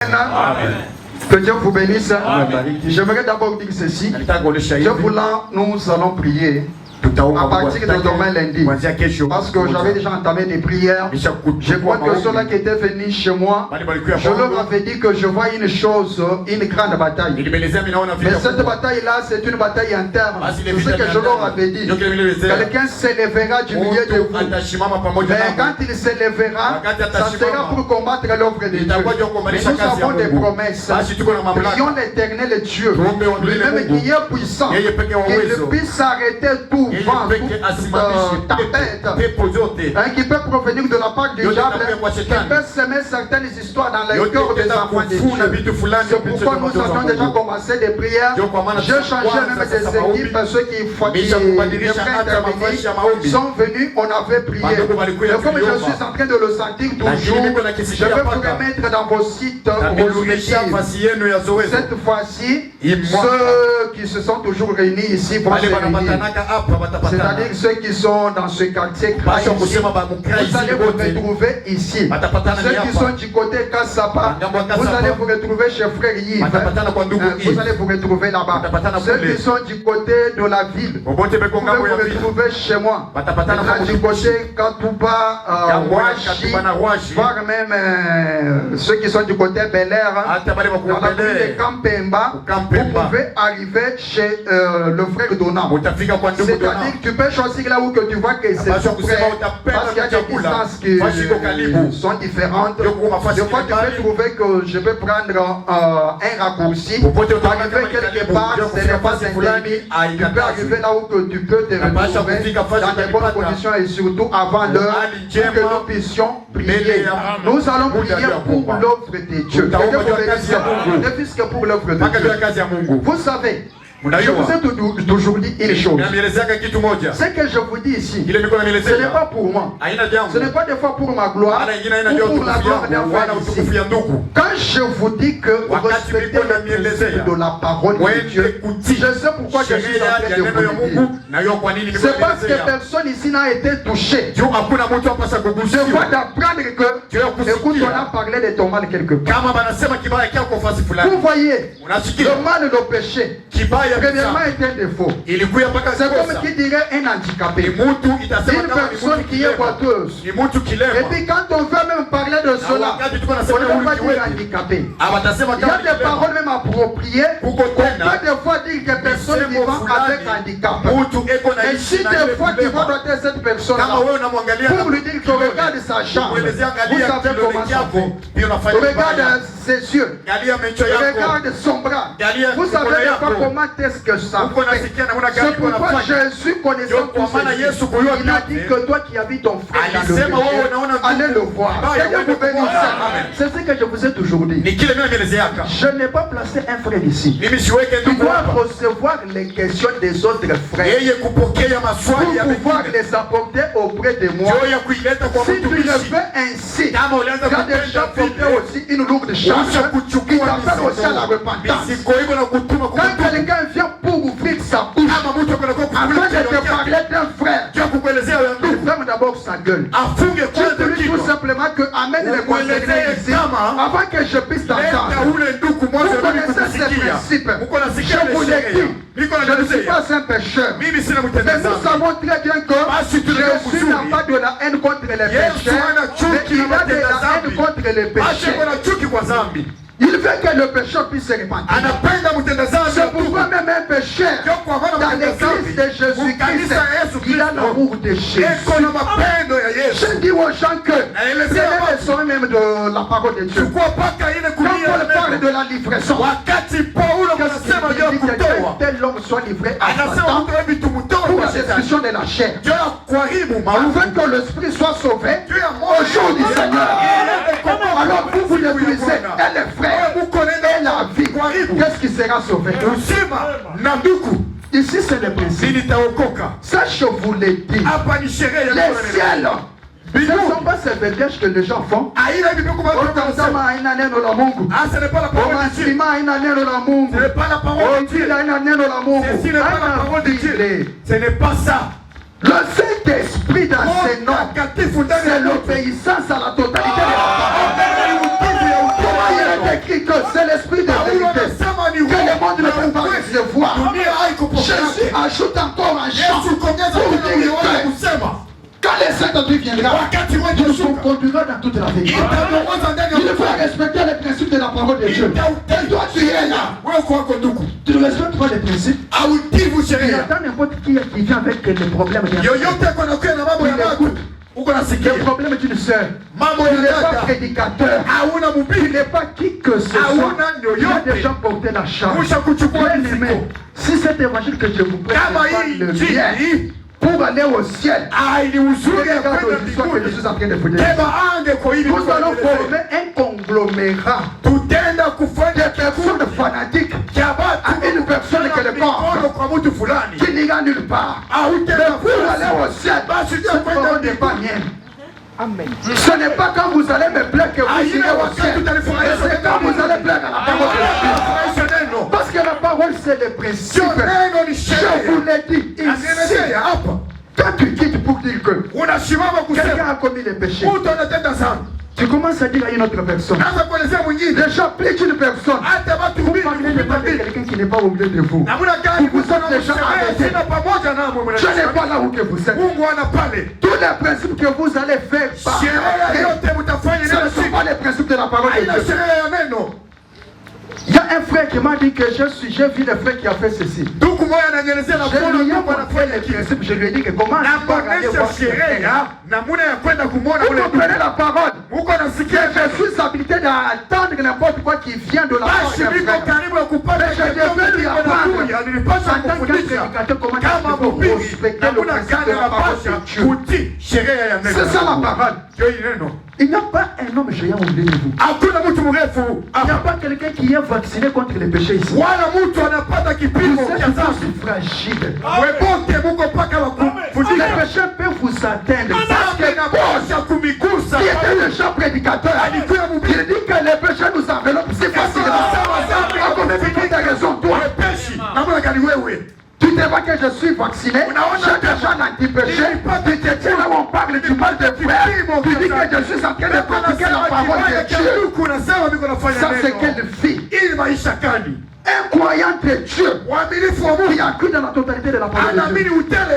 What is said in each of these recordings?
Amen. Que Dieu vous bénisse. J'aimerais d'abord dire ceci. Je voulais, nous allons prier à partir de demain lundi. Parce que j'avais déjà entamé des prières. Je crois que ceux-là qui étaient venus chez moi, je leur avais dit que je vois une chose, une grande bataille. Mais cette bataille-là, c'est une bataille interne. C'est ce que je leur avais dit. Quelqu'un s'élèvera du milieu de vous. Mais quand il s'élèvera, ça sera pour combattre l'œuvre de Dieu. Mais nous avons des promesses. Prions l'éternel Dieu, lui-même qui est puissant, qu'il puisse arrêter tout vent, toute tempête, qui peut provenir de la part du diable, qui peut semer certaines histoires dans les cœurs des enfants de Dieu. C'est pourquoi nous avons déjà commencé des prières. J'ai changé même des équipes, ceux qui sont venus, on avait prié. Et comme je suis en train de le sentir toujours, je vais vous remettre dans vos sites cette fois-ci, ceux qui se sont toujours réunis ici vont se réunir. C'est-à-dire ceux qui sont dans ce quartier, vous allez vous retrouver ici. Ceux qui sont du côté Kassapa, vous allez vous retrouver chez Frère Yves. Vous allez vous retrouver là-bas. Ceux qui sont du côté de la ville, vous pouvez vous retrouver chez moi. Du côté Katouba, Washi, voire même ceux qui sont du côté Bel Air, dans la ville de Kampemba, vous pouvez arriver chez le frère Donam. C'est-à-dire que tu peux choisir là où que tu vois que c'est tout près, parce qu'il y a des distances qui sont différentes. Des fois tu peux trouver que je peux prendre un raccourci, arriver quelque part, ce n'est pas interdit. Tu peux arriver là où que tu peux te retrouver dans des bonnes conditions et surtout avant l'heure pour que nous puissions prier. Nous allons prier pour l'œuvre de Dieu. Ne fût-ce que pour l'œuvre de Dieu. Vous savez, je vous ai toujours dit une chose. Ce que je vous dis ici, ce n'est pas pour moi. Ce n'est pas des fois pour ma gloire ou pour la gloire d'un frère ici. Quand je vous dis que respectez le principe de la parole de Dieu, je sais pourquoi je suis en train de vous le dire. C'est parce que personne ici n'a été touché. Je vois d'apprendre que, écoute, on a parlé de ton mal quelque part. Vous voyez, le mal et le péché, premièrement, est un défaut. C'est comme qui dirait un handicapé. Une personne qui est boiteuse. Et puis quand on veut même parler de cela, on ne va pas dire handicapé. Il y a des paroles même appropriées. On peut des fois dire que personne vivant avec handicap. Et si des fois tu vas noter cette personne-là, pour lui dire que regarde sa jambe, vous savez comment ça fait. Regarde ses yeux, regarde son bras. Vous savez pas comment est-ce que ça fait. C'est pourquoi Jésus, connaissant tout ceci, il a dit que toi qui habites ton frère dans le péché, allez le voir. C'est ce que je vous ai toujours dit. Je n'ai pas placé un frère ici. Tu dois recevoir les questions des autres frères pour pouvoir les apporter auprès de moi. Si tu le fais ainsi, tu as déjà porté aussi une lourde charge qui t'appelle aussi à la repentance. Quand quelqu'un vient pour ouvrir sa bouche afin de te parler d'un frère, il ferme d'abord sa gueule. Tu dis tout simplement que amène les concernés ici avant que je puisse t'entendre. Vous connaissez ces principes. Je vous l'ai dit. Je ne suis pas un pécheur. Mais nous savons très bien que Jésus n'a pas de la haine contre les pécheurs, mais il a de la haine contre les péchés. Il veut que le pécheur puisse se répandre. C'est pourquoi même un pécheur dans l'église de Jésus-Christ, il a l'amour de Jésus. Je dis aux gens que c'est le sommet même de la parole de Dieu. Quand Paul parle de la livraison, tel homme soit livré à Satan pour la destruction de la chair. On veut que l'esprit soit sauvé au jour du Seigneur. Alors vous détruisez et les frères et la vie. Qu'est-ce qui sera sauvé? Ici c'est le principe. Ça je vous l'ai dit. Les ciels, ce ne sont pas ces bêtises que les gens font. Ce n'est pas la parole. Ce n'est pas ça. Le Saint-Esprit dans ses noms, c'est l'obéissance à la totalité de la parole. Il est écrit quand tu viendras, tu nous conduiras dans toute la vérité. Il faut respecter les principes de la parole de Dieu. Et toi, tu es là. Tu ne respectes pas les principes. Il y a n'importe qui vient avec les problèmes. Le problème d'une sœur, il n'est pas prédicateur, il n'est pas qui que ce soit. Il a déjà porté la charge. Bien aimé, si cet évangile que je vous prêche n'est pas le mien, pour aller au ciel, regarde l'histoire que je suis en train de vous dire. Nous allons former un conglomérat des personnes fanatiques à une personne quelconque qui n'ira nulle part. Mais pour aller au ciel, cette parole n'est pas mienne. Amen. Ce n'est pas quand vous allez me plaire que vous irez au ciel. C'est quand vous allez plaire à la parole de Dieu. Parce que la parole c'est le principe. Je vous l'ai dit ici. Quand tu quittes pour dire que quelqu'un a commis des péchés, tu commences à dire à une autre personne. Déjà, plus d'une personne. Vous parlez de quelqu'un qui n'est pas au milieu de vous. Vous êtes déjà arrêté. Je n'ai pas là où que vous êtes. Tous les principes que vous allez faire, ce ne sont pas les principes de la parole de Dieu. Il y a un frère qui m'a dit que j'ai vu le frère qui a fait ceci. Je lui ai montré les principes. Je lui ai dit que comment tu peux regarder voir vous comprenez la parole. Je suis habilité d'attendre n'importe quoi qui vient de la part des frères. Mais je devais lui apprendre en tant que prédicateur comment tu peux respecter le principe de la parole de Dieu. C'est ça la parole. Il n'y a pas un homme géant au milieu de vous. Il n'y a pas quelqu'un qui est vacciné contre les péchés ici. Vous êtes aussi fragile. Les péchés peuvent vous atteindre. Parce que qui était le chef prédicateur, il dit que les péchés nous enveloppent si facilement. À combien de raison, toi? Tu te vois que je suis vacciné, j'ai déjà l'anti-péché, tu te tiens là où on parle du mal de frère, tu dis que je suis en train de pratiquer la parole de Dieu. Ça c'est quelle vie? Un croyant de Dieu qui a cru dans la totalité de la parole de Dieu.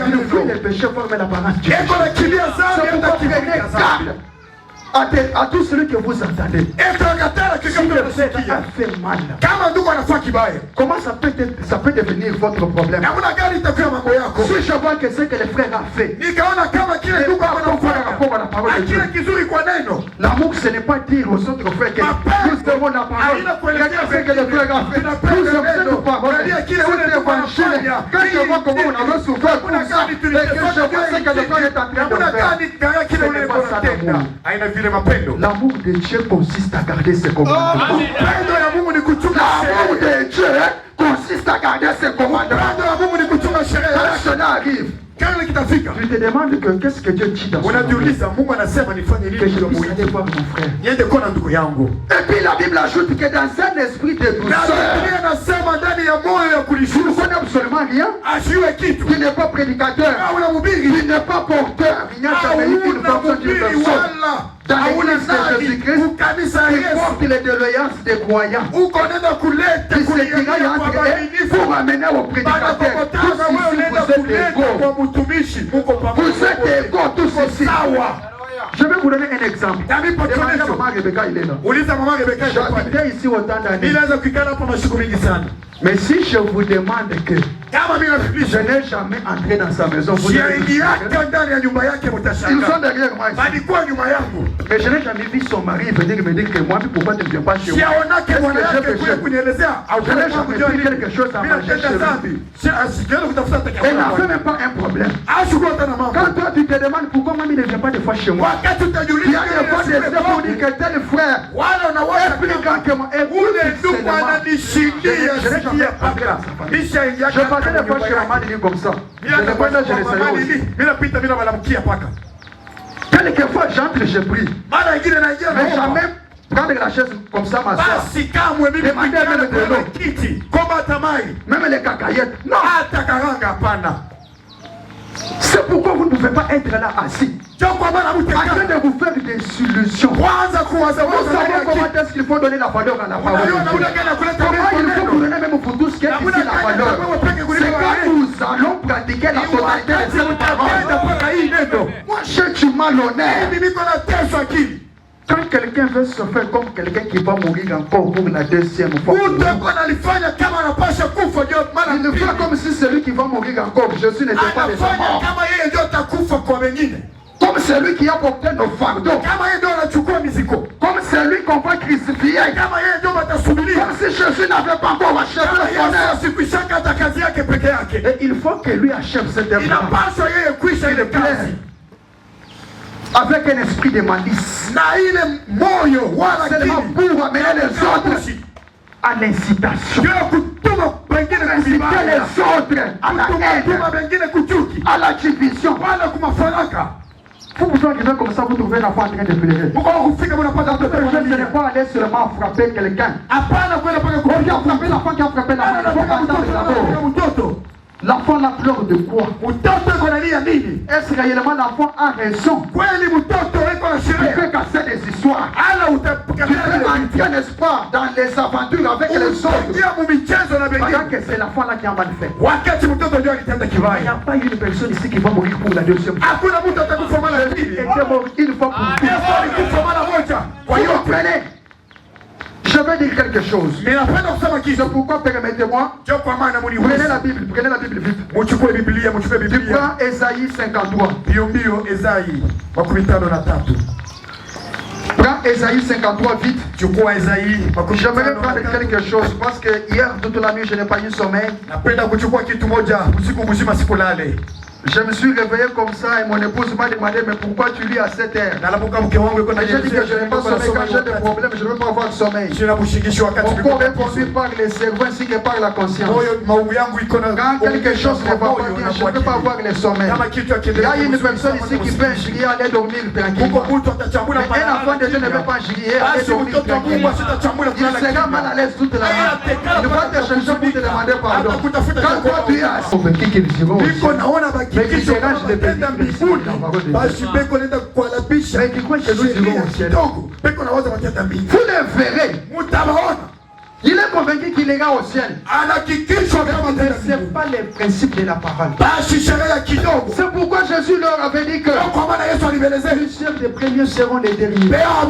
Il fuit les péchés forment l'apparence du péché. C'est pourquoi prenez garde à tout celui que vous entendez. Si le frère a fait mal, comment ça peut devenir votre problème? Si je vois que ce que le frère a fait n'est pas rapport à la parole de Dieu. L'amour ce n'est pas dire aux autres frères que nous avons la parole. Regarde ce que le frère a fait. Nous avons cette parole. C'est l'évangile. Quand je vois comment on avait souffert pour ça, et que je vois ce que le frère est en train de faire, ce n'est pas ça l'amour. L'amour de Dieu consiste à garder ses commandements. L'amour de Dieu consiste à garder ses commandements. Quand cela arrive, tu te demandes que qu'est-ce que Dieu dit dans ce moment. Que je puisse aller voir mon frère. Et puis la Bible ajoute que dans un esprit de douceur, tu ne connais absolument rien. Tu n'es pas prédicateur. Tu n'es pas porteur. Il n'y a jamais eu une fonction d'une personne dans l'église de Jésus-Christ qui porte les déloyances des croyants. Qui se tiraille entre eux pour amener au prédicateur. Tous ici vous êtes égaux. Vous êtes égaux tous ici. Je vais vous donner un exemple. Maman Rebecca, il est là. J'habitais ici autant d'années. Mais si je vous demande que je n'ai jamais entré dans sa maison, vous ils sont derrière moi ici. Mais je n'ai jamais vu son mari venir me dire que moi, pourquoi tu ne viens pas chez moi? Qu'est-ce que j'ai péché? Je n'ai jamais dit quelque chose à manger chez lui. Elle n'a fait même pas un problème. Quand toi tu te demandes pourquoi mamie ne vient pas des fois chez moi, il y a des fois des efforts pour dire que tel frère est plus grand que moi. Je n'ai jamais entré dans sa famille. Je partais des fois chez maman, il dit comme ça. Je ne pas ça, je le savais aussi. Quelquefois j'entre, je prie. Mais jamais prendre la chaise comme ça, ma soeur. Demander même de l'eau. Même les cacaillettes. Non. C'est pourquoi vous ne pouvez pas être là assis. En train de vous faire des solutions. Nous savons comment est-ce qu'il faut donner la valeur à la parole de Dieu. Comment il faut vous donner même pour tout ce qui est ici la valeur. C'est quand nous allons pratiquer la totalité de cette parole. Moi cherche malhonnête. Quand quelqu'un veut se faire comme quelqu'un qui va mourir encore pour la deuxième fois, il le fait comme si celui qui va mourir encore, Jésus n'était pas déjà mort. Comme celui qui a porté nos fardeaux. Comme celui qu'on va crucifier. Comme si Jésus n'avait pas encore achevé le bonheur. Et il faut que lui achève cette œuvre. Avec un esprit de malice. Seulement pour amener les autres à l'incitation. Inciter les autres à la haine, à la division. Vous vous arrivez comme ça, vous trouvez la foi en train de pleurer. Je ne vais pas aller seulement frapper quelqu'un. Frapper l'enfant qui a frappé la main. L'enfant la pleure de quoi? Est-ce réellement l'enfant a raison? Tu peux casser des histoires. Tu peux entrer, n'est-ce pas, dans les aventures avec les autres. Pendant que c'est l'enfant là qui a mal fait. Il n'y a pas une personne ici qui va mourir pour la deuxième fois. Il était mort une fois pour toutes. Vous comprenez? Je vais dire quelque chose. C'est pourquoi, permettez-moi, prenez la Bible vite. Tu prends Ésaïe 53. Prends Ésaïe 53 vite. J'aimerais prendre quelque chose parce que hier, toute la nuit, je n'ai pas eu sommeil. Je me suis réveillé comme ça et mon épouse m'a demandé mais pourquoi tu lis à 7 heures? J'ai dit que je n'ai pas sommeil. Quand j'ai des problèmes, je ne veux pas avoir de sommeil. Mon corps est conduit par les cerveaux ainsi que par la conscience. Quand quelque chose ne va pas bien, je ne peux pas avoir le sommeil. Il y a une personne ici qui peut injurier, aller dormir tranquillement. Mais un enfant de Dieu ne peut pas injurier, aller dormir tranquillement. Il sera mal à l'aise toute la nuit. Il va te chercher pour te demander pardon. Quand toi tu es assis, mais qui dérange les petits. Mais qui croit que nous irons au ciel. Vous le verrez. Il est convaincu qu'il ira au ciel. Ce n'est pas le principe de la parole. C'est pourquoi Jésus leur avait dit que les premiers seront les derniers. Il leur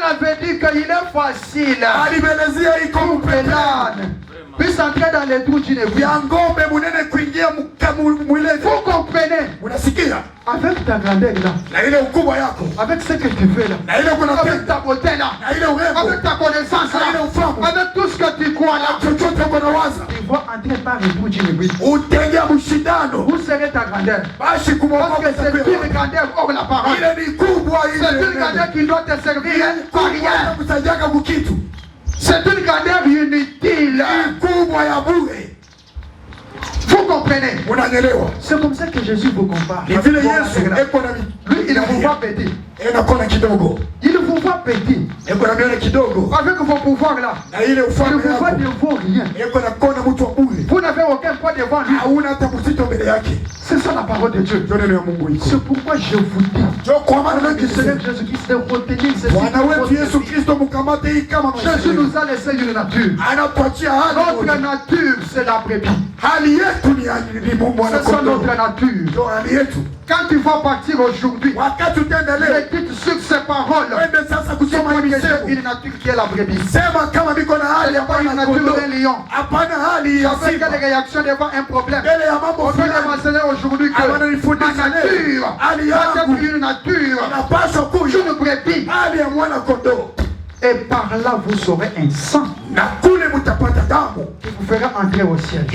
avait dit qu'il est facile. Puisse entrer dans les trous d'une vie. Vous comprenez? Avec ta grandeur là, avec ce que tu fais là, avec ta beauté là, avec ta connaissance là, avec tout ce que tu crois là, tu vas entrer par les trous d'une vie. Où serait ta grandeur? Parce que c'est une grandeur hors la parole. C'est une grandeur qui doit te servir pour rien. C'est une grandeur inutile. Vous comprenez? C'est comme ça que Jésus vous compare. Lui, il vous voit petit. Il vous voit petit. Avec vos pouvoirs là, il vous voit devant rien. Vous n'avez aucun poids devant lui. C'est ça la parole de Dieu. C'est pourquoi je vous dis, alors que Seigneur Jésus-Christ est retenu, Jésus nous a laissé une nature. Notre nature, c'est la brebis. C'est ça notre nature. Quand tu vas partir aujourd'hui, médite sur ces paroles. C'est une nature qui est la brebis. Ce n'est pas une nature d'un lion. Avec quelle réaction devant un problème? On peut démontrer aujourd'hui que ma nature est une nature d'une brebis. Et par là vous aurez un sang qui vous fera entrer au ciel.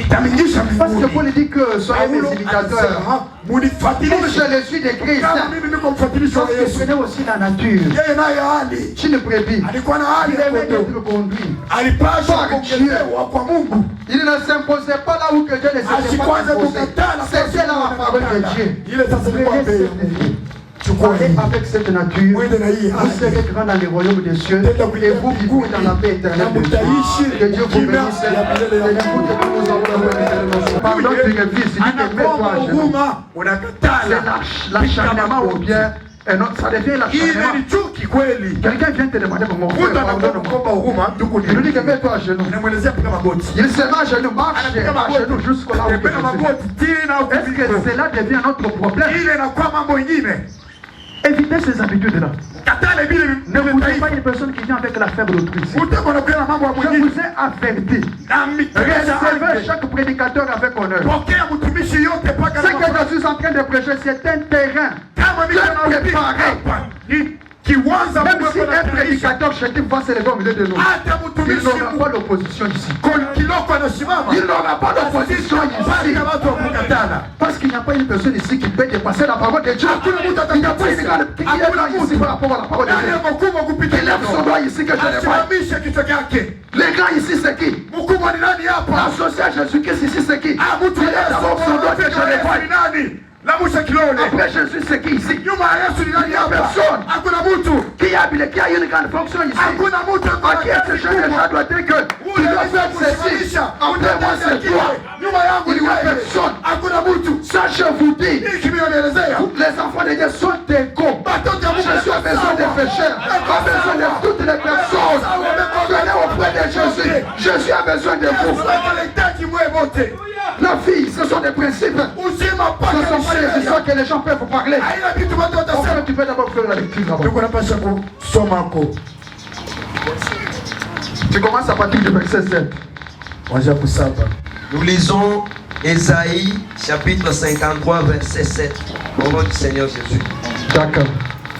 Parce que Paul dit que soyez mes imitateurs. Comme je le suis de Christ. Parce que prenez aussi la nature. Une brebis. Il aimait être conduit par Dieu. Il ne s'imposait pas là où que Dieu ne s'était pas imposé. C'était là la parole de Dieu. Allez avec cette nature, vous serez grand dans les royaumes des cieux et vous vivrez dans la paix éternelle de Dieu. Que Dieu vous bénisse. Pardon d'une vie, c'est l'acharnement ou bien Et non, ça devient la quelqu'un vient te demander mon frère, il lui dit que mets-toi à genoux. Il se met à genoux, marche à genoux jusqu'au là où est-ce que cela devient notre problème? Évitez ces habitudes-là. Ne vous êtes pas une personne qui vient avec la faible d'autrui. Je vous ai averti. Recevez chaque prédicateur avec honneur. Ce que je suis en train de prêcher, c'est un terrain bien préparé. Même si un prédicateur chez lui va se lever au milieu de nous, il n'aura pas l'opposition ici. Il n'aura pas d'opposition ici. Parce qu'il n'y a pas une personne ici qui peut dépasser la parole de Dieu. Il n'y a pas une grande qui est là ici par rapport à la parole de Dieu. Qui lève son doigt ici que je n'ai pas. Les grands ici c'est qui? L'associé à Jésus-Christ ici c'est qui? Qui lève son doigt que je n'ai pas. Après Jésus c'est qui ici? Il n'y a personne qui a une grande fonction ici. À qui est-ce que je dois dire que tu dois faire ceci? Après moi c'est toi. Il n'y a personne. Ça je vous dis, les enfants de Dieu sont égaux. Je suis à besoin des pécheurs, pas besoin de toutes les personnes. Venez auprès de Jésus. Jésus a besoin de vous. La fille, ce sont des principes. Ce sont pas des histoires que les gens peuvent vous parler. Enfin, tu peux d'abord faire la lecture. Tu commences à partir du verset 7. Nous lisons Ésaïe chapitre 53 verset 7. Au nom du Seigneur Jésus. D'accord.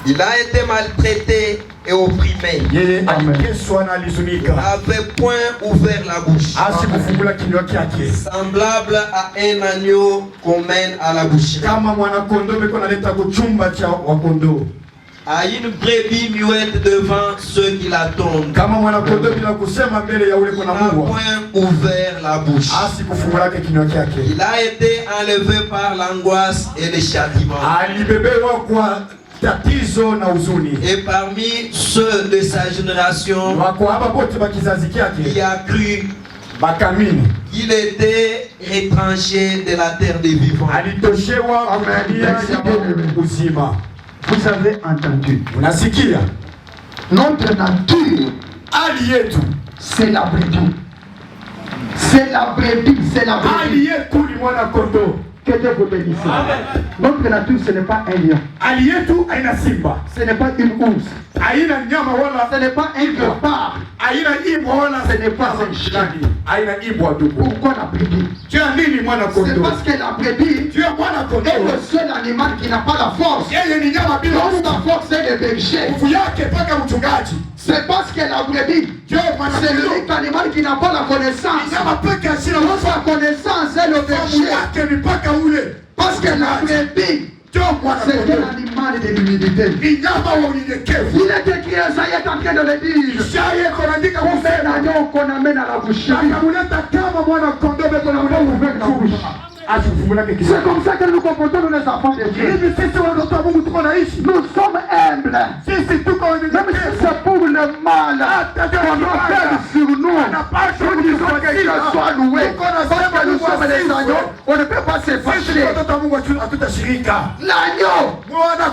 Il a été maltraité et opprimé. Amen. Il n'avait point ouvert la bouche. Semblable à un agneau qu'on mène à la boucherie. À une brebis muette devant ceux qui l'attendent. Il n'a point ouvert la bouche. Il a été enlevé par l'angoisse et le châtiment. Et parmi ceux de sa génération, qui a cru qu'il était étranger de la terre des vivants. Vous avez entendu. Notre nature, c'est la brebis. C'est la brebis, c'est la brebis. Que Dieu vous bénisse. Notre nature, ce n'est pas un lion. Ce n'est pas une ours. Ce n'est pas un guépard. Ce n'est pas un chien. Pourquoi la brebis? C'est parce que la brebis est le seul animal qui n'a pas la force. Donc la force est le berger. C'est parce que la brebis, c'est l'unique animal qui n'a pas la connaissance. Donc la connaissance est le berger. Parce que la brebis, c'est un animal de l'humilité. Il est écrit, Esaïe est en train de le dire. On fait l'agneau qu'on amène à la boucherie. C'est comme ça que nous comportons les enfants de Dieu. Nous sommes humbles. Même si c'est pour le mal qu'on appelle sur nous, nous disons que Dieu soit loué. Parce que nous sommes les agneaux, on ne peut pas se fâcher. L'agneau,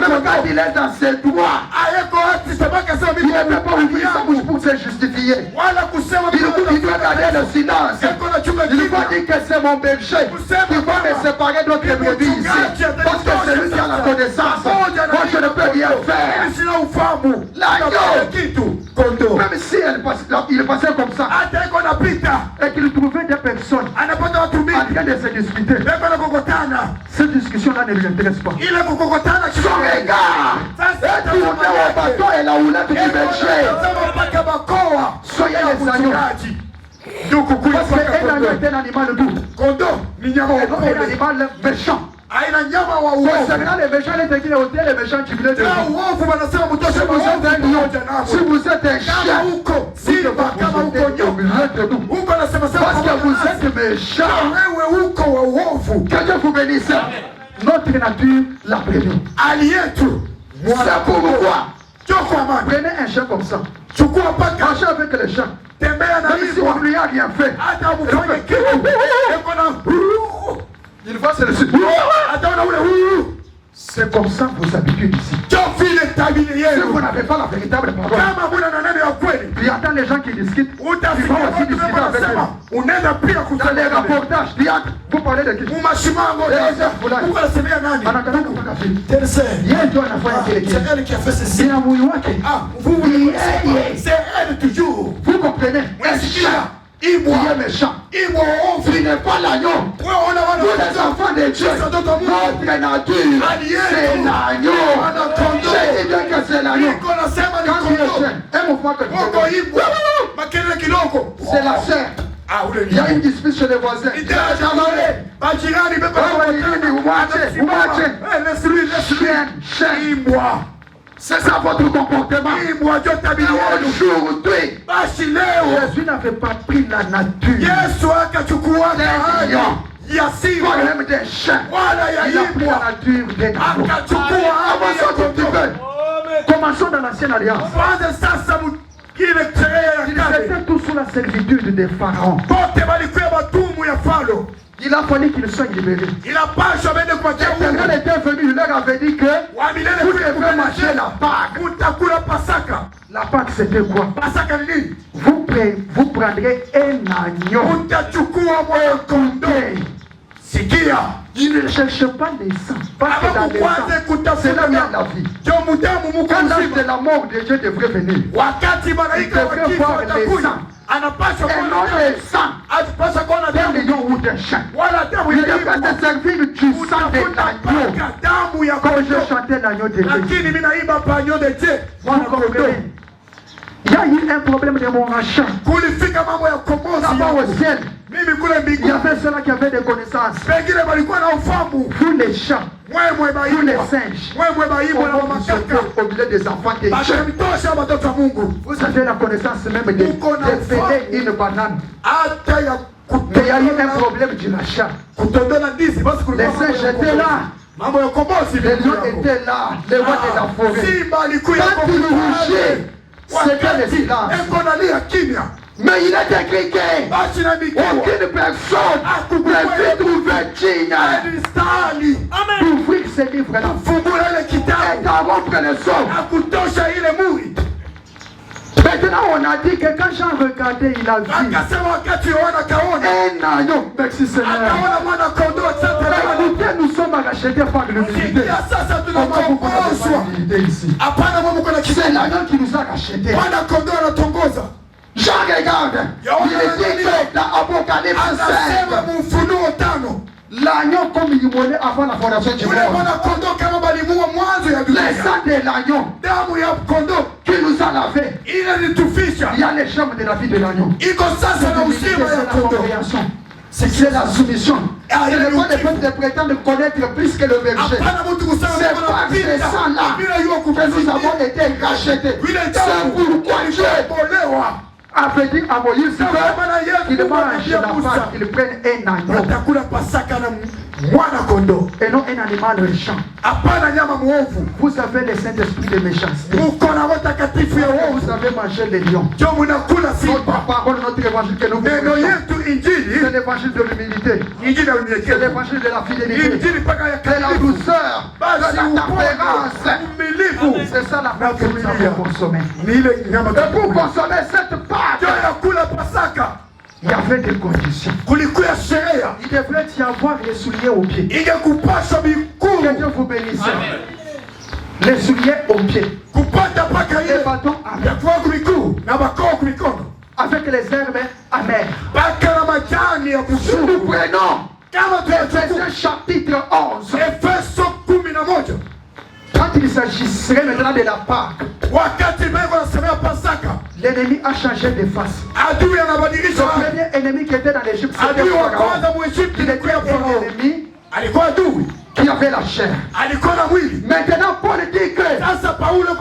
même quand il est dans ses droits, il ne peut pas ouvrir sa bouche pour se justifier. Il doit garder le silence. Il doit dire que c'est mon berger. Il va me séparer d'autres brebis ici. Parce que c'est lui qui a la connaissance. Moi je ne peux rien faire. L'agneau, même si il passait comme ça, et qu'il trouvait des personnes en train de se discuter, cette discussion-là ne lui intéresse pas. Son regard est tourné au bâton et la houlette du berger. Soyez les agneaux. Parce qu'un agneau est un animal doux. Un animal méchant. Concernant les méchants, les techniques hôtels, les méchants qui veulent dire si vous êtes un chien, vous êtes au milieu de nous. Parce que vous êtes méchants. Que Dieu vous bénisse. Notre nature, la brebis. C'est pourquoi prenez un chien comme ça. Marchez avec les chiens. Même si on ne lui a rien fait, il va se laisser. C'est comme ça vos habitudes ici. Si vous n'avez pas la véritable parole, puis attends les gens qui discutent, ils vont aussi discuter avec eux. Dans les reportages, vous parlez de qui? C'est elle qui a fait ceci. C'est elle toujours. Vous comprenez? Il est méchant. Il n'est pas l'agneau. Nous les enfants de Dieu, notre nature, c'est l'agneau. Je dis bien que c'est l'agneau. Quand tu es jeune, un mouvement que c'est la sœur. Il y a une dispute chez les voisins. C'est ça votre comportement. Aujourd'hui, Jésus n'avait pas pris la nature. Même des chiens. Il a pris la nature des animaux. Avançons un petit peu. Commençons dans l'ancienne alliance. Ils étaient tous sous la servitude des pharaons. Il a fallu qu'ils soient libérés. L'Éternel était venu, il leur avait dit que vous devez manger la Pâque. La Pâque c'était quoi? Vous prendrez un agneau. Il ne cherche pas les sangs. Parce que dans les sangs, c'est là où il y a la vie. Quand l'âge de la mort de Dieu devrait venir, il devrait voir les sangs. Et non les sangs d'un lion ou d'un chien. Il devrait te servir du sang de l'agneau. Quand je chantais l'agneau de Dieu, vous comprenez? Il y a eu un problème de mon rachat. Là-bas au ciel, il y avait ceux-là qui avaient des connaissances. Vous les chats, vous les singes, au milieu des enfants de Dieu. Vous avez la connaissance même de dépeler une banane. Mais il y a eu un problème du rachat. Les singes étaient là. Les lions étaient là. Les rois de la forêt. Quand ils rougiaient, c'était le silence. Mais il est écrit qu'aucune personne ne peut trouver digne d'ouvrir ce livre-là et d'interrompre le sort. Maintenant, on a dit que quand Jean regardait, il a vu un agneau. Merci Seigneur. Écoutez, nous sommes rachetés par l'humilité. Comment vous connaissez pas l'humilité ici? C'est l'agneau qui nous a rachetés. Jean regarde, il dit que dans Apocalypse 5, l'agneau comme il mourrait avant la fondation du monde. Les sangs de l'agneau qui nous a lavé. Il y a les chambres de la vie de l'agneau. C'est la soumission. Ce n'est pas le peuple de prétendre connaître plus que le berger. C'est par ces sangs-là que nous avons été rachetés. C'est pourquoi Dieu avait dit à Moïse qu'il mange la Pâque, qu'il prenne un agneau et non un animal méchant. Vous avez le Saint-Esprit de méchanceté. Vous avez mangé les lions. Notre parole, notre évangile que nous prêchons, c'est l'évangile de l'humilité, c'est l'évangile de la fidélité, de la douceur, de la tempérance. C'est ça la Pâque que nous avons consommée. Et pour consommer cette Pâque, il y avait des conditions. Il devrait y avoir les souliers aux pieds. Que Dieu vous bénisse. Les souliers aux pieds. Les bâtons avec les herbes amères. Nous prenons Éphésiens chapitre 11. Quand il s'agirait maintenant de la Pâque, l'ennemi a changé de face. Le premier ennemi qui était dans l'Égypte, c'était Pharaon. Il était un ennemi qui avait la chair. Maintenant, Paul dit que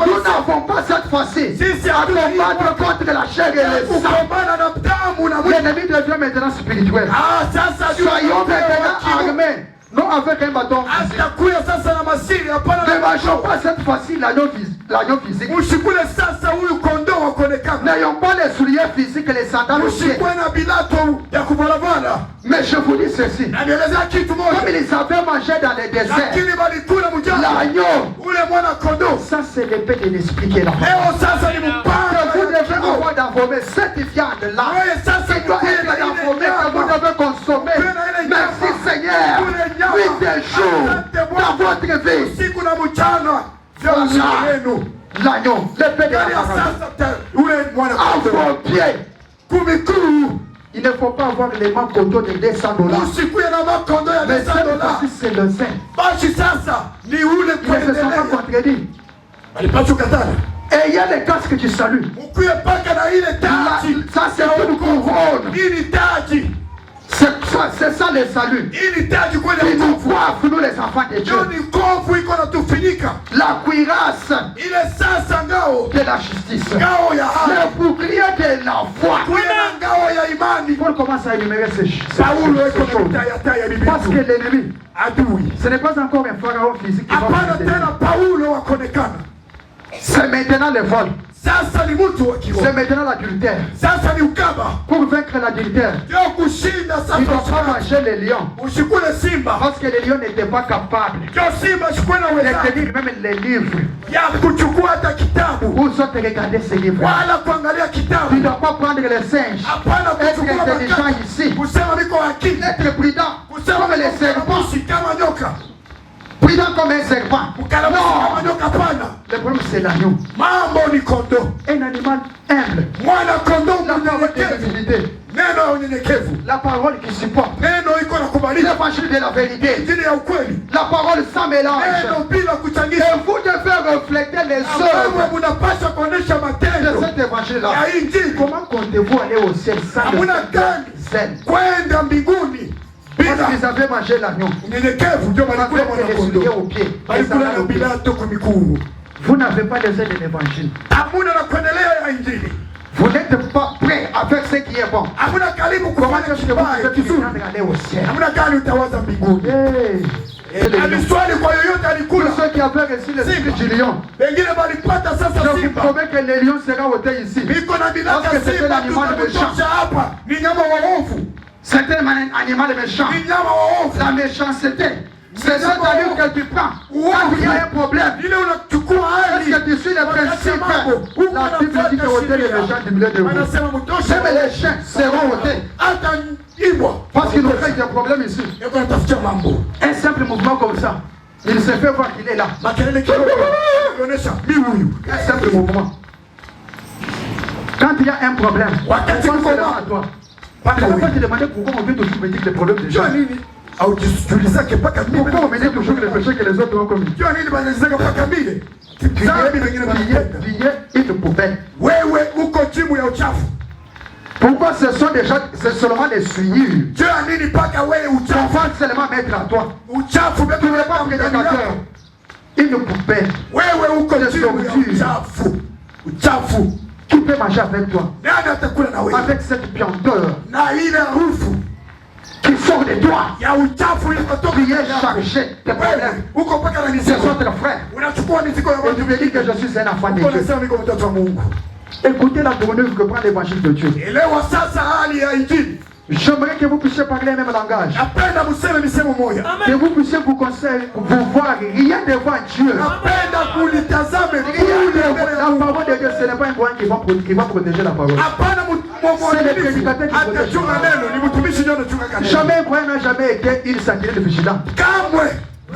nous n'avons pas cette fois-ci à combattre contre la chair et le sang. L'ennemi devient maintenant spirituel. Soyons maintenant armés. Non avec un bâton physique. Ne mangeons pas cette fois-ci l'agneau physique. N'ayons pas les souliers physiques et les sandales aux pieds. Mais je vous dis ceci. Comme ils avaient mangé dans les déserts, l'agneau. Ça c'est l'épée de l'esprit qui est là. Que vous devez avoir d'envomer cette viande là. Qui doit être d'envomer que vous devez consommer. Merci Seigneur. 8 jours dans votre vie. L'agneau, l'épée de la parole. À vos pieds. Il ne faut pas avoir les mains coteaux de $200. Mais cette fois-ci, c'est le zin. Ils ne se sont pas contredits. Et il y a les casques qui saluent. Ça, c'est une couronne. C'est ça le salut. Ils nous coiffent, nous les enfants de Dieu. La cuirasse de la justice. Le bouclier de la foi. Paul commence à énumérer ces choses. Parce que l'ennemi, ce n'est pas encore un pharaon physique qui va. C'est maintenant le vol. C'est maintenant l'adultère. Pour vaincre l'adultère, il ne faut pas manger les lions. Parce que les lions n'étaient pas capables de tenir même les livres. Vous autres regardez ces livres. Tu ne dois pas prendre les singes. Être intelligent ici. Être prudent comme les serpents. Prudent comme un serpent. Non. Le problème c'est l'agneau. Un animal humble. La parole qui supporte. L'évangile de la vérité. La parole sans mélange. Et vous devez refléter les œuvres de cet évangile-là. Comment comptez-vous aller au ciel sans le zèle? Parce qu'ils avaient mangé l'agneau. Vous n'avez pas de zèle de l'évangile. Vous n'êtes pas prêt à faire ce qui est bon. Comment est-ce que vous pouvez aller au ciel? Pour ceux qui avaient reçu l'esprit du lion, je vous promets que le lion sera ôté ici. Parce que c'était l'animal méchant. C'était un animal méchant. La méchanceté. C'est cette allure que tu prends. Quand il y a un problème, est-ce que tu suis les principes? La Bible dit que ôter les méchants du milieu de vous. Même les chiens seront ôtés. Parce qu'ils ont fait des problèmes ici. Un simple mouvement comme ça, il se fait voir qu'il est là. Un simple mouvement. Quand il y a un problème, pense seulement à toi. Je ne vais pas te demander pourquoi on veut toujours me dire que les problèmes des gens. Pourquoi on me dit toujours les péchés que les autres ont commis? Tu es une poubelle. Pourquoi ce sont des gens, c'est seulement des souillures? On va seulement mettre à toi. Tu n'es pas un prédicateur. Une poubelle. Des ordures. Qui peut manger avec toi? Avec cette pianteur qui sort de toi. Qui est chargé de problèmes. C'est votre frère. Et tu me dis que je suis un enfant de Dieu. Écoutez la tournure que prend l'évangile de Dieu. J'aimerais que vous puissiez parler le même langage. Que vous puissiez vous conseiller, vous voir rien devant Dieu. La parole de Dieu, ce n'est pas un coin qui va protéger la parole. C'est le prédicateur qui protège. Jamais un coin n'a jamais été une sacrée de vigilant.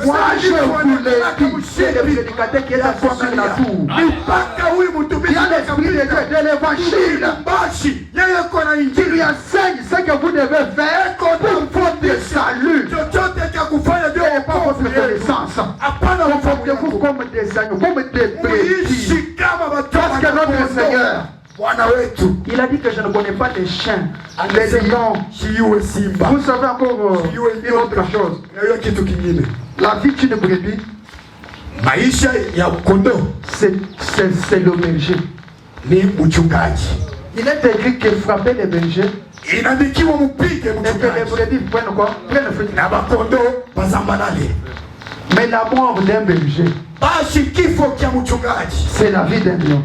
Moi je voulais c'est le prédicateur qui est assis sur la tour. Il y a l'esprit de Dieu, de l'évangile. Qui lui enseigne ce que vous devez faire pour votre salut. Et pas votre connaissance. Comportez-vous comme des agneaux, comme des brebis. Parce que notre Seigneur, il a dit que je ne connais pas les chiens, les lions. Vous savez encore une autre chose. La vie d'une brebis, c'est le berger. Il est écrit que frapper les bergers et que les brebis prennent quoi? Prennent le fruit. Mais la mort d'un berger, c'est la vie d'un lion.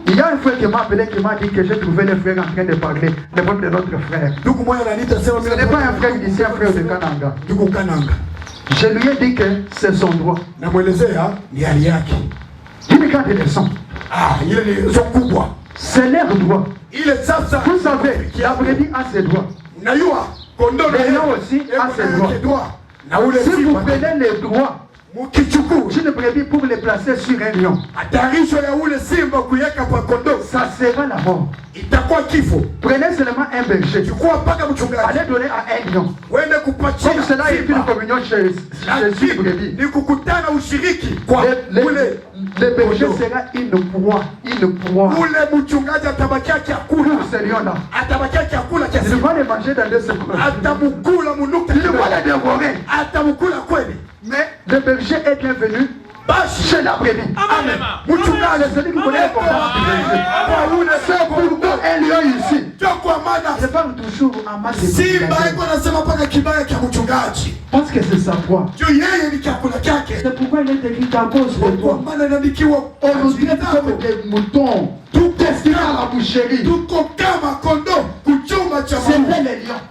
Il y a un frère qui m'a appelé, qui m'a dit que j'ai trouvé les frères en train de parler, les problèmes de notre frère. Ce n'est pas un frère d'ici, un frère de Kananga. Je lui ai dit que c'est son droit. Il est quand il est son. C'est leur droit. Vous savez, la brebis a ses droits. Les lions aussi a ses droits. Si vous prenez les droits d'une brebis pour les placer sur un lion, ça sera la mort. Prenez seulement un berger, allez donner à un lion. Comme cela est une communion chez brebis. Le berger sera une proie. Pour ce lion-là. Il va les manger dans 2 secondes. Il va les dévorer. Mais le berger est bienvenu chez la brebis. Amen. C'est celui qui connaît l'importance. C'est pourquoi un lion ici. Je parle toujours en mal de parce que c'est sa voix. C'est pourquoi il est écrit à cause de toi. On nous traite comme des moutons. Tout est ce qu'il y a à la boucherie. C'était les lions.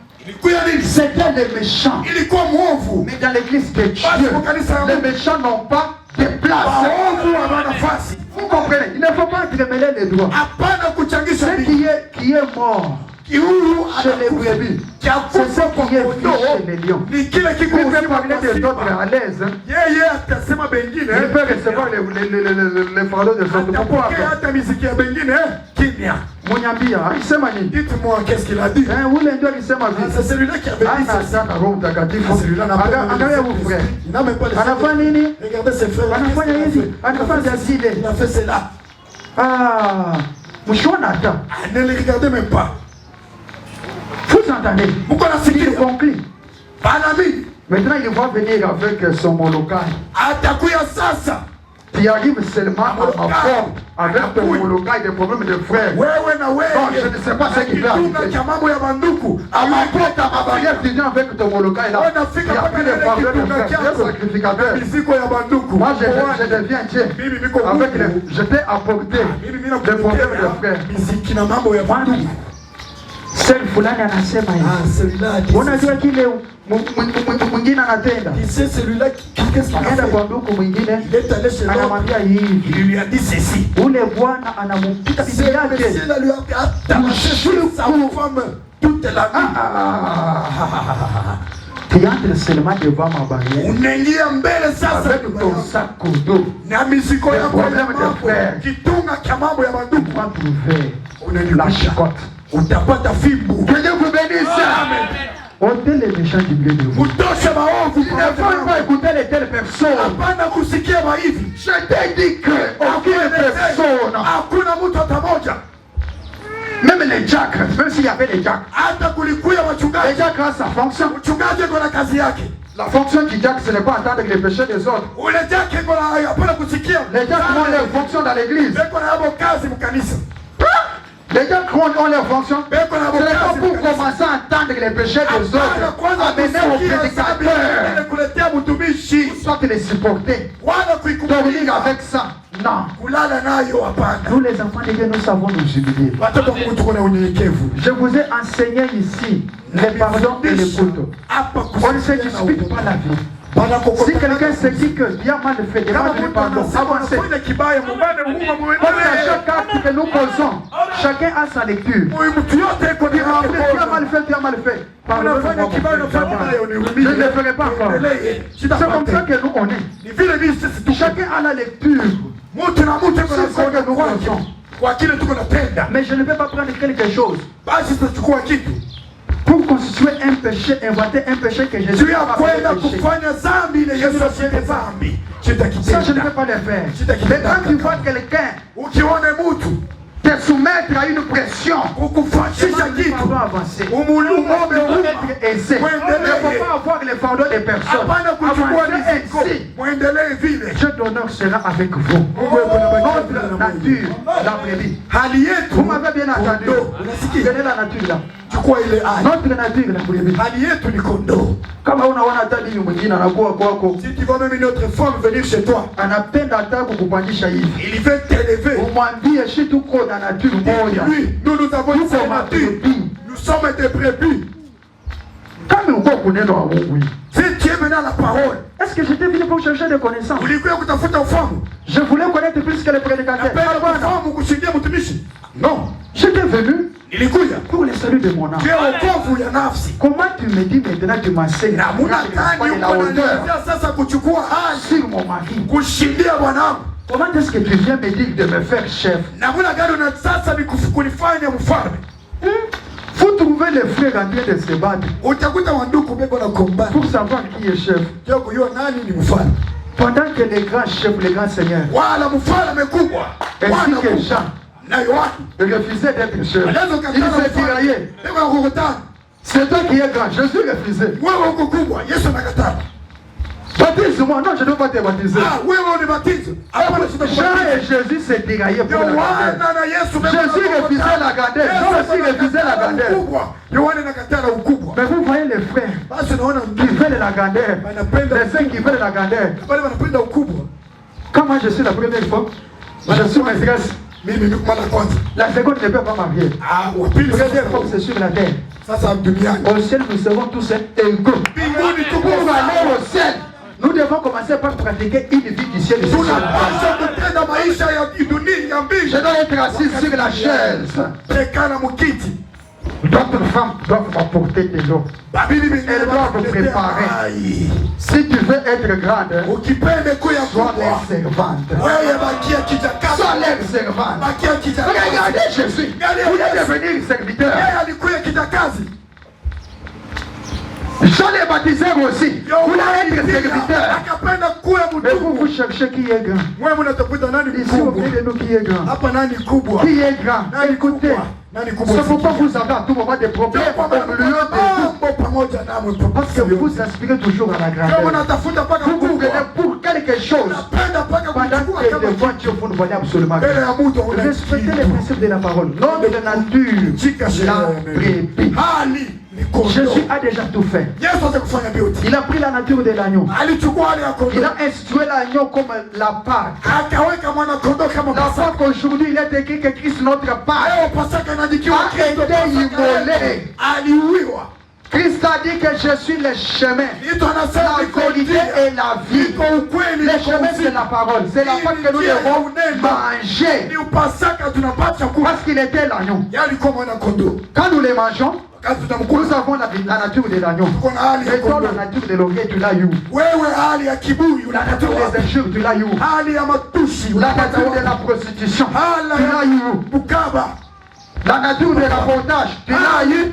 C'était les méchants. Mais dans l'église de Dieu, les méchants n'ont pas de place. Vous comprenez? Il ne faut pas entremêler les doigts. Ce qui est mort chez les brebis, c'est ce qui est vu chez les lions. Il peut parler des autres à l'aise. Il peut recevoir les fardeaux des autres. Pourquoi? Monyambia, il s'est mani. Dites-moi qu'est-ce qu'il a dit. C'est celui-là qui avait dit ça. Celui-là n'a pas regardez ses frères. Il a fait cela. Ne les regardez même pas. Vous entendez? Il conclut. Maintenant il va venir avec son molokai. Qui arrive seulement à ma porte avec ton molokai, des problèmes de frères. Non, je ne sais pas ce qu'il va arriver. À ma porte, à ma barrière, tu viens avec ton molokai là. Il n'y a plus de problème de frères. Je suis sacrificateur. Moi, je deviens Dieu. Je t'ai apporté des problèmes de frères. Seul fulani anasema hivi. Unajua kile mwingine anatenda. Anaenda kwa ndugu mwingine anamwambia hivi. Il lui a dit ceci. Ule bwana anampita bibi yake. Toute la tu entres seulement devant ma barrière. Unaingia mbele sasa avec ton sac d'eau. Na mizigo yako ya kitunga cha mambo ya mandugu. Tu vas trouver la chicotte. Utapata fimbo. Que Dieu vous bénisse. Amen. Ôtez les méchants du milieu de vous. Il ne faut pas écouter les telles personnes. Je t'ai dit que aucune personne, même les jacks, même s'il y avait les jacks, les jacks ont sa fonction. La fonction du jack, ce n'est pas attendre les péchés des autres. Les jacks ont leur fonction dans l'église. Les gens ont leur fonction. Ce n'est pas pour commencer à entendre les péchés des autres, amener au prédicateur, soit les supporter, dormir avec ça. Non. Nous les enfants de Dieu, nous savons nous humilier. Je vous ai enseigné ici le pardon et l'écoute. On ne se dispute pas la vie. Si quelqu'un se dit que Dieu a mal fait, demande-lui pardon. Avancez. Chaque acte que nous posons, chacun a sa lecture. Tu as mal fait, tu as mal fait. Je ne le ferai pas encore. C'est comme ça que nous on est. Chacun a la lecture. C'est ce que nous faisons. Mais je ne vais pas prendre quelque chose pour constituer un péché, inventer un péché que Jésus a fait. Ça, je ne peux pas le faire. Mais quand tu vois quelqu'un te soumettre à une pression, il faut avancer. Il faut être aisé. Il ne faut pas avoir les fardeaux des personnes. Avancer ainsi. Dieu d'honneur sera avec vous. Notre nature, la brebis. Vous m'avez bien entendu. Quelle est la nature là? chukua ile hali. Notre nature la brebis. Hali yetu ni kondoo. Kama unaona hata nini mwingine anakuwa kwako. Si tu vois même une autre femme venir chez toi. Anapenda hata kukupandisha hivi. Il veut t'élever. Umwambie shi tuko na nature moja. Lui, nous avons une seule nature. Nous sommes des brebis. Kama uko kuneno wa Mungu. Si tu es venu à la parole. Est-ce que j'étais venu pour chercher des connaissances? Je voulais connaître plus que les prédicateurs. Non. J'étais venu pour le salut de mon âme. Comment tu me dis maintenant que tu m'enseignes la hauteur sur mon mari? Comment est-ce que tu viens me dire de me faire chef? Faut trouver les frères en train de se battre pour savoir qui est chef. Pendant que les grands chefs, les grands seigneurs, ainsi que Jean, refusaient d'être chef, ils se diraillaient. C'est toi qui es grand, Jésus refusait. Baptise-moi, non, je ne veux pas te baptiser. Jean et Jésus se diraillaient pour la grandeur. Jésus refusait la grandeur. Jean aussi refusait la grandeur. Mais vous voyez les frères qui veulent la grandeur, les uns qui veulent la grandeur. Quand moi je suis la première fois, je suis maîtresse. La seconde ne peut pas marier. La première fois c'est sur la terre. Au ciel nous serons tous égaux. Pour aller au ciel, nous devons commencer par pratiquer une vie du ciel. Je dois être assis sur la chaise. D'autres femmes doivent m'apporter de l'eau. Elles doivent me préparer. Si tu veux être grande, sois leur servante. Sois leur servante. Regardez Jésus. Vous voulez devenir serviteur. Jean les baptiseurs aussi. Vous voulez être serviteur. Mais vous cherchez qui est grand. Ici au milieu de nous qui est grand. Qui est grand. Écoutez. C'est pourquoi vous avez à tout moment des problèmes au milieu de vous. Parce que vous aspirez toujours à la grandeur. Vous vous venez pour quelque chose. Pendant que devant Dieu, vous ne voyez absolument rien. Respectez les principes de la parole. Notre nature, la brebis. Jésus a déjà tout fait. Il a pris la nature de l'agneau. Il a institué l'agneau comme la Pâque. La Pâque aujourd'hui, il est écrit que Christ notre Pâque a été immolé. Christ a dit que je suis le chemin, la vérité et la vie. Le chemin c'est la parole. C'est la Pâque que nous devons manger. Parce qu'il était l'agneau. Quand nous les mangeons, nous avons la nature de l'agneau. Et toi, la nature de l'orgueil, tu l'as eu. La nature des injures, tu l'as eu. La nature de la prostitution, tu l'as eu. La nature de l'avantage, tu l'as eu.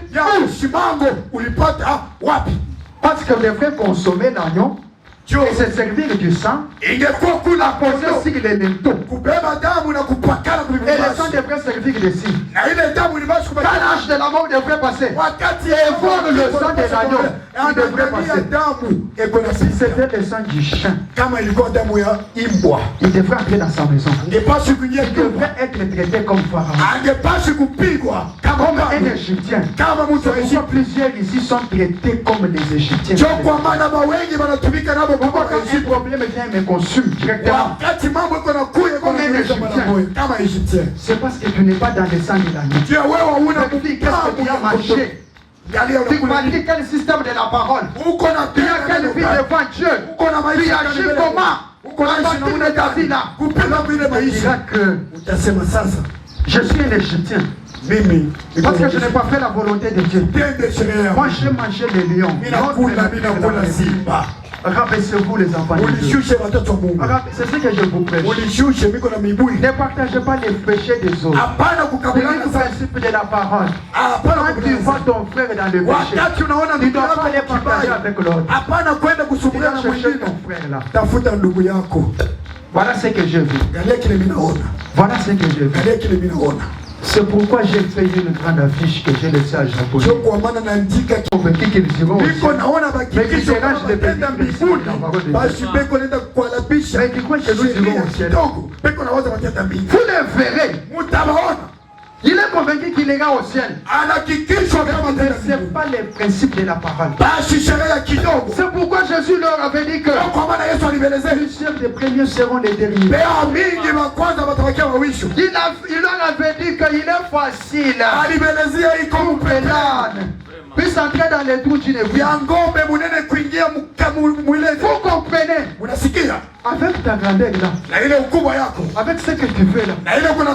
Parce que les frères consommer l'agneau et se servir du sang, la poser sur les linteaux. Et le sang devrait servir de signe. Quand l'âge de la mort devrait passer, et voir le sang de l'agneau, il devrait passer. Si c'était le sang du chien, il devrait entrer dans sa maison. Il devrait être traité comme Pharaon, comme un Égyptien. Pourquoi plusieurs ici sont traités comme les Égyptiens? Pourquoi quand un problème vient me consume directement comme un Égyptien? C'est parce que tu n'es pas dans le sang de l'agneau. Qu'est-ce que tu as marché? Tu pratiques quel système de la parole? Tu as quelle vie devant Dieu? Tu agis comment? Tu diras que je suis un Égyptien. Parce que je n'ai pas fait la volonté de Dieu. Moi j'ai mangé les lions. Rabaissez-vous les enfants de Dieu. C'est ce que je vous prêche. Ne partagez pas les péchés des autres. C'est le principe de la parole. Quand tu vois ton frère dans le péché, tu ne dois pas les partager avec l'autre. Tu dois chercher ton frère là. Voilà ce que je veux. Voilà ce que je veux. C'est pourquoi j'ai fait une grande affiche que j'ai laissée à Japon. Mais qui diront aussi. Mais qui dérangent les pays. Mais qui croient que nous irons au ciel. Vous le verrez. Il est convaincu qu'il ira au ciel. Ce n'est pas les principes de la parole. C'est pourquoi Jésus leur avait dit que les chefs des premiers seront les derniers. Il leur avait dit qu'il est facile pour que l'âne puisse entrer dans les trous d'une vie. Vous comprenez? Avec ta grandeur là, avec ce que tu fais là,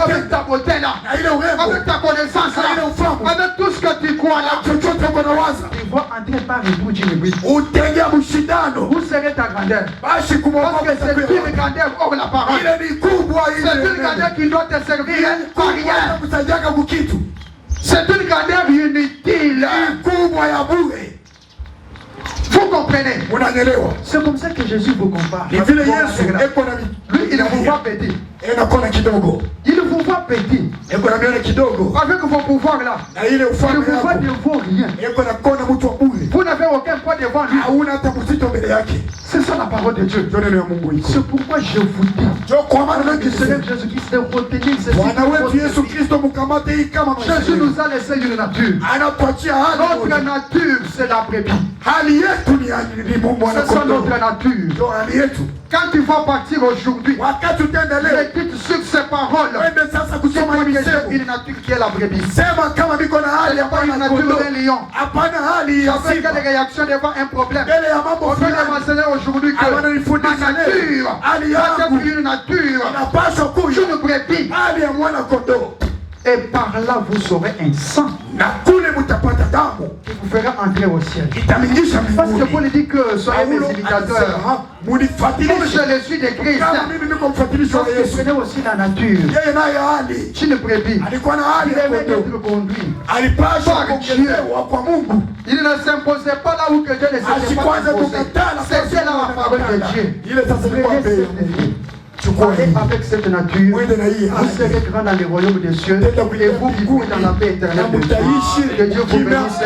avec ta beauté là, avec ta connaissance là, avec tout ce que tu crois là, tu vas entrer par les trous d'une vie. Où serait ta grandeur? Parce que c'est une grandeur hors la parole. C'est une grandeur qui doit te servir à rien. C'est une grandeur inutile. Vous comprenez? C'est comme ça que Jésus vous compare. Lui, il vous voit petit. Il vous voit petit. Avec vos pouvoirs là, il vous voit ne vaut rien. Vous n'avez aucun poids devant lui. C'est ça la parole de Dieu. C'est pourquoi je vous dis, avec le Seigneur Jésus-Christ de retenir ceci. Jésus nous a laissé une nature. Notre nature, c'est la brebis. C'est ça notre nature. Quand tu vas partir aujourd'hui, médite sur ces paroles. C'est une nature qui est la brebis. C'est pas une nature d'un lion. Ça fait quelle réaction devant un problème? On peut m'enseigner aujourd'hui que ma nature doit être une nature. Je ne brebis. Et par là vous serez un sang qui vous fera entrer au ciel. Parce que Paul dit que soyez mes imitateurs. Comme je le suis de Christ. Parce que ce n'est aussi la nature. Tu ne brebis. Il aimait être conduit par Dieu. Il ne s'imposait pas là où que Dieu ne s'était pas imposé. C'était là la parole de Dieu. Allez avec cette nature, vous serez grand dans les royaumes des cieux et vous vivrez dans la paix éternelle de Dieu. Que Dieu vous bénisse.